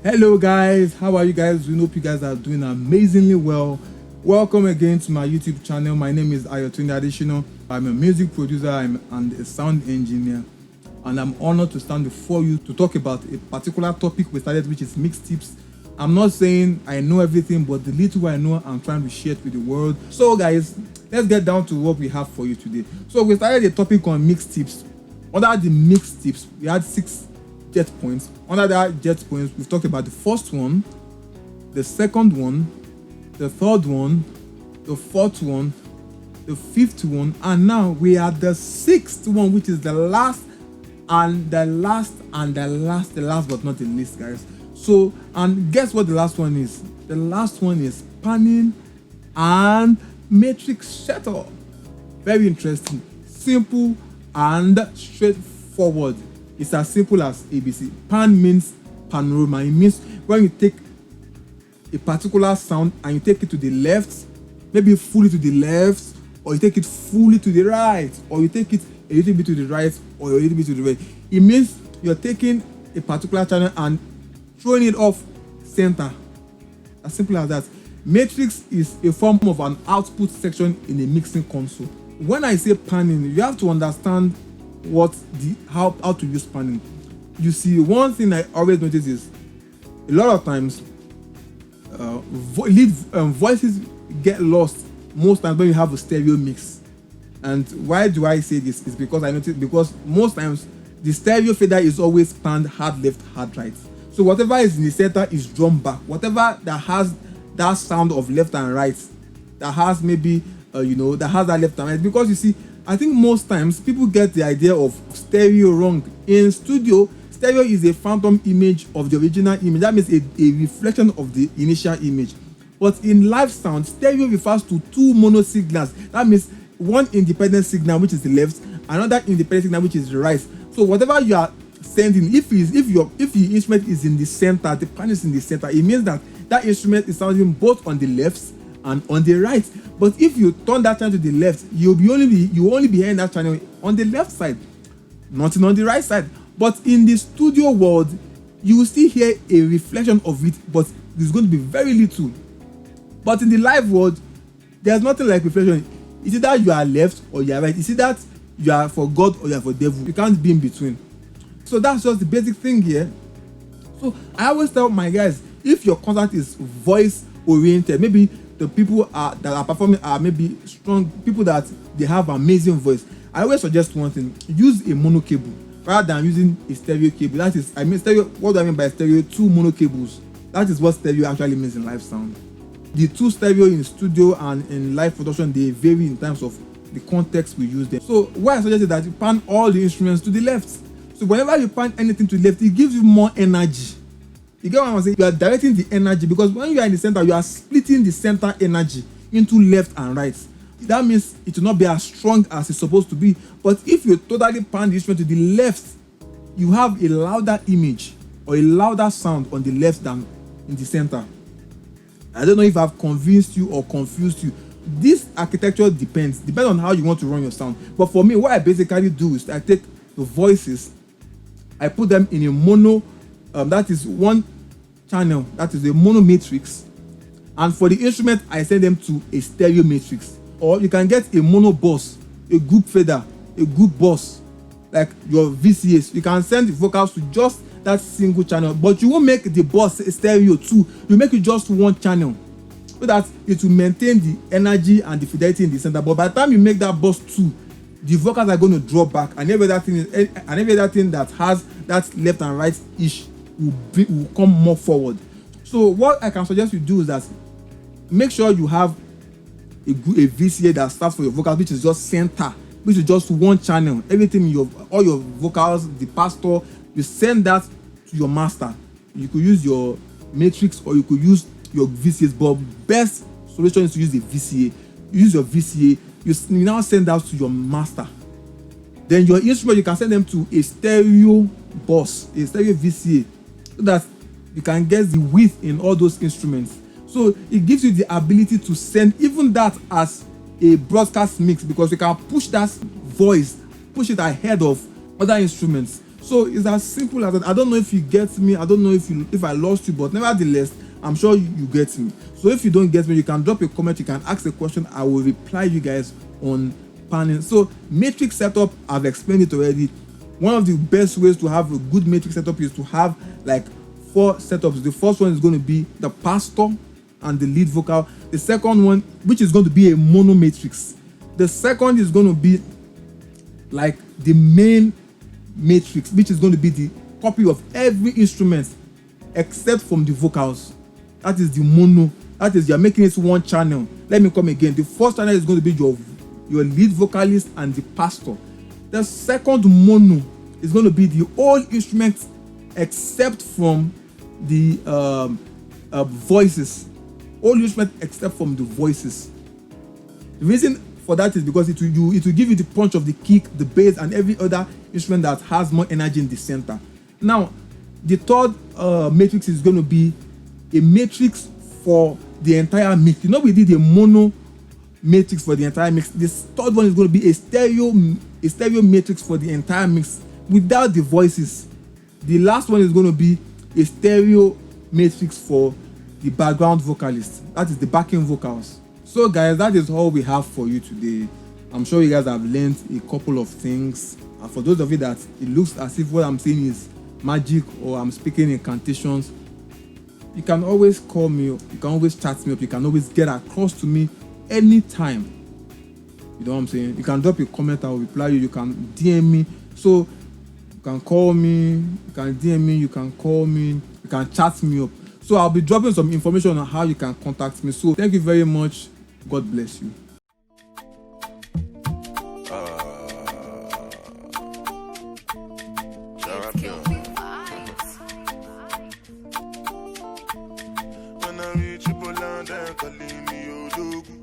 Hello guys, how are you guys? We hope you guys are doing amazingly well. Welcome again to my YouTube channel. My name is Ayotunde Adesina. I'm a music producer and a sound engineer, and I'm honored to stand before you to talk about a particular topic we started, which is mixtapes. I'm not saying I know everything, but the little I know, I'm trying to share it with the world. So guys, let's get down to what we have for you today. So we started a topic on mixtapes. Under the mixtapes, we had 6 jet points. Under that jet points, we've talked about the first one, the second one, the third one, the fourth one, the fifth one, and now we are the 6th one, which is the last but not the least, guys. So, and guess what the last one is? The last one is panning and matrix setup. Very interesting, simple and straightforward. It's as simple as ABC. Pan means panorama. It means when you take a particular sound and you take it to the left, maybe fully to the left, or you take it fully to the right, or you take it a little bit to the right, or a little bit to the right. It means you're taking a particular channel and throwing it off center. As simple as that. Matrix is a form of an output section in a mixing console. When I say panning, you have to understand how to use panning. You see, one thing I always notice is a lot of times voices get lost most times when you have a stereo mix. And why do I say this? Is because I notice because most times the stereo fader is always panned hard left, hard right. So whatever is in the center is drawn back. Whatever that has that sound of left and right, that has maybe that has that left and right. Because you see, I think most times people get the idea of stereo wrong. In studio, stereo is a phantom image of the original image. That means a reflection of the initial image. But in live sound, stereo refers to 2 mono signals. That means one independent signal, which is the left, another independent signal, which is the right. So whatever you are sending, if your instrument is in the center, the pan is in the center, it means that instrument is sounding both on the left and on the right. But if you turn that channel to the left, you will only be hearing that channel on the left side, nothing on the right side. But in the studio world, you will still hear a reflection of it, but it's going to be very little. But in the live world, there's nothing like reflection. It's either you are left or you are right. It's either you are for God or you are for devil. You can't be in between. So that's just the basic thing here. So I always tell my guys, if your concert is voice oriented, maybe the people that are performing are maybe strong people that they have amazing voice, I always suggest one thing: use a mono cable rather than using a stereo cable. That is, stereo. What do I mean by stereo? 2 mono cables. That is what stereo actually means in live sound. The 2 stereo in studio and in live production, they vary in terms of the context we use them. So what I suggest is that you pan all the instruments to the left. So whenever you pan anything to the left, it gives you more energy. You get what I'm saying? You are directing the energy, because when you are in the center, you are splitting the center energy into left and right. That means it will not be as strong as it's supposed to be. But if you totally pan the instrument to the left, you have a louder image or a louder sound on the left than in the center. I don't know if I've convinced you or confused you. This architecture depends on how you want to run your sound. But for me, what I basically do is I take the voices, I put them in a mono, that is one channel, that is a mono matrix, and for the instrument I send them to a stereo matrix. Or you can get a mono bus, a group fader, a group bus, like your VCAs. You can send the vocals to just that single channel, but you won't make the bus stereo too. You make it just one channel, so that it will maintain the energy and the fidelity in the center. But by the time you make that bus 2, the vocals are going to drop back, and every other thing that has that left and right ish will come more forward. So what I can suggest you do is that make sure you have a VCA that starts for your vocals, which is just center, which is just one channel. Everything all your vocals, the pastor, you send that to your master. You could use your matrix or you could use your VCAs, but best solution is to use the VCA. You use your VCA, you now send that to your master. Then your instrument, you can send them to a stereo bus, a stereo VCA, so that you can get the width in all those instruments. So it gives you the ability to send even that as a broadcast mix, because you can push that voice, push it ahead of other instruments. So it's as simple as that. I don't know if you get me. I don't know if I lost you, but nevertheless, I'm sure you get me. So if you don't get me, you can drop a comment, you can ask a question, I will reply you guys on panning. So matrix setup, I've explained it already. One of the best ways to have a good matrix setup is to have like 4 setups. The first one is going to be the pastor and the lead vocal. The second one, which is going to be a mono matrix. The second is going to be like the main matrix, which is going to be the copy of every instrument except from the vocals. That is the mono. That is, you're making it one channel. Let me come again. The first channel is going to be your lead vocalist and the pastor. The second mono is going to be the whole instrument except from the voices. All instrument except from the voices. The reason for that is because it will give you the punch of the kick, the bass, and every other instrument that has more energy in the center. Now, the third matrix is going to be a matrix for the entire mix. You know, we did a mono matrix for the entire mix. This third one is going to be a stereo matrix for the entire mix without the voices. The last one is going to be a stereo matrix for the background vocalist. That is the backing vocals. So guys, that is all we have for you today. I'm sure you guys have learned a couple of things. And for those of you that it looks as if what I'm saying is magic or I'm speaking incantations, you can always call me up, you can always chat me up, you can always get across to me anytime. You know what I'm saying? You can drop a comment, I will reply you. You can DM me. So you can call me, you can DM me, you can call me, you can chat me up. So I'll be dropping some information on how you can contact me. So thank you very much. God bless you. When I reach Poland, they're calling me Odogu.